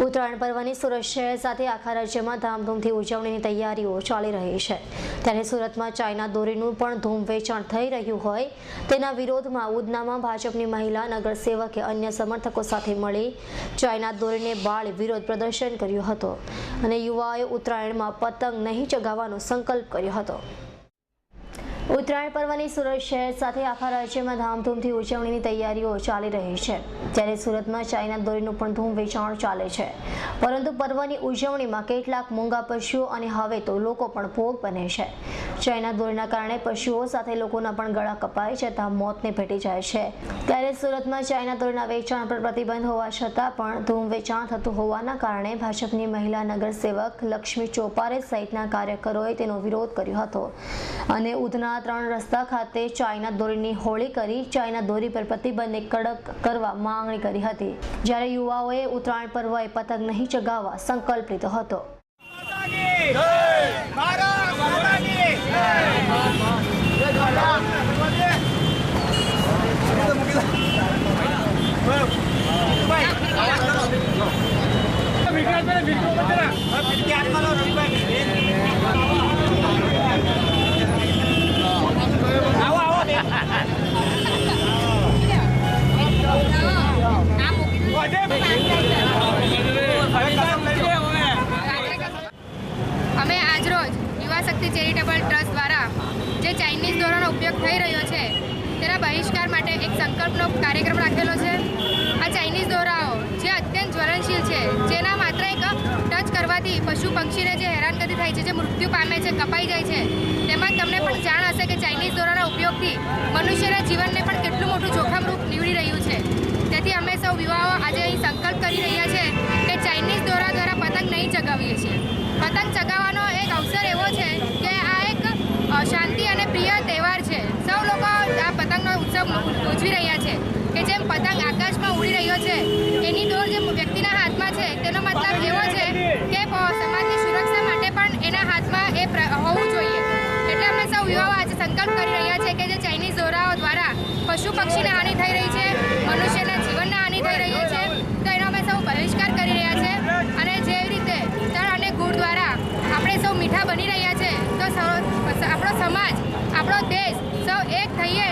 ઉત્તરાયણ પર્વની સુરત શહેર સાથે આખા રાજ્યમાં ધામધૂમથી ઉજવણીની તૈયારીઓ ચાલી રહી છે। ત્યારે સુરતમાં ચાઇના દોરીનું પણ ધૂમ વેચાણ થઈ રહ્યું હોય તેના વિરોધમાં ઉધનામાં ભાજપની મહિલા નગરસેવકે અન્ય સમર્થકો સાથે મળી ચાઇના દોરીને બાળી વિરોધ પ્રદર્શન કર્યું હતું અને યુવાઓએ ઉત્તરાયણમાં પતંગ નહીં ચગાવવાનો સંકલ્પ કર્યો હતો। ઉત્તરાયણ પર્વની સુરત શહેર સાથે આખા રાજ્યમાં ધામધૂમથી ઉજવણીની તૈયારીઓ ચાલી રહી છે। ત્યારે સુરતમાં ચાઇના દોરીનું પણ ધૂમ વેચાણ ચાલે છે, પરંતુ પર્વની ઉજવણીમાં કેટલાક મૂંગા પશુઓ અને હવે તો લોકો પણ ભોગ બને છે। ચાઇના દોરીના કારણે પશુઓ સાથે લોકોના પણ ગળા કપાઈ જતા મોતને ભેટી જાય છે। ત્યારે સુરતમાં ચાઇના દોરીના વેચાણ પર પ્રતિબંધ હોવા છતાં પણ ધૂમ વેચાણ થતું હોવાના કારણે ભાજપની મહિલા નગરસેવક લક્ષ્મી ચોપારે સહિતના કાર્યકરોએ તેનો વિરોધ કર્યો હતો અને ઉધના 3 રસ્તા ખાતે ચાઇના દોરીની હોળી કરી ચાઇના દોરી પર પ્રતિબંધને કડક કરવા માંગણી કરી હતી। જ્યારે યુવાઓએ ઉત્તરાયણ પર્વએ પતંગ નહીં ચગાવવા સંકલ્પ લીધો હતો। અમે આજરોજ યુવા શક્તિ ચેરિટેબલ ટ્રસ્ટ દ્વારા જે ચાઇનીઝ દોરાનો ઉપયોગ થઈ રહ્યો છે તેના બહિષ્કાર માટે એક સંકલ્પનો કાર્યક્રમ રાખેલો છે। આ ચાઇનીઝ દોરાઓ જે અત્યંત જ્વલનશીલ છે, જેના માત્ર એક ટચ કરવાથી પશુ પક્ષીને જે હેરાનગતિ થાય છે, જે મૃત્યુ પામે છે, કપાઈ જાય છે, તેમાં તમને પણ જાણ હશે કે ચાઇનીઝ દોરાના ઉપયોગથી મનુષ્યના જીવનને પણ કેટલું મોટું જોખમરૂપ નીવડી રહ્યું છે। તેથી અમે સૌ યુવાઓ આજે અહીં સંકલ્પ કરી રહ્યા છે કે ચાઇનીઝ દોરા દ્વારા પતંગ નહીં ચગાવીએ છીએ। પતંગ ચગાવવાનો એક અવસર એવો છે કે આ એક શાંતિ અને પ્રિય તહેવાર છે। સૌ લોકો આ પતંગનો ઉત્સવ ઉજવી રહ્યા છે કે જેમ પતંગ આકાશમાં ઉડી રહ્યો છે, એની દોર જે વ્યક્તિના હાથમાં છે તેનો મતલબ એવો છે કે સમાજની સુરક્ષા માટે પણ એના હાથમાં એ હોવું જોઈએ। એટલે અમે સૌ યુવાઓ આજે સંકલ્પ કરી રહ્યા છે કે જે ચાઇનીઝ દોરાઓ દ્વારા પશુ પક્ષીને હાનિ થઈ રહી છે, મનુષ્યના જીવનને હાનિ થઈ રહી છે, તો એનો અમે સૌ બહિષ્કાર કરી રહ્યા છે। અને જેવી રીતે તલ અને ગુળ દ્વારા આપણે સૌ મીઠા બની રહ્યા છે, તો આપણો સમાજ, આપણો દેશ સૌ એક થઈએ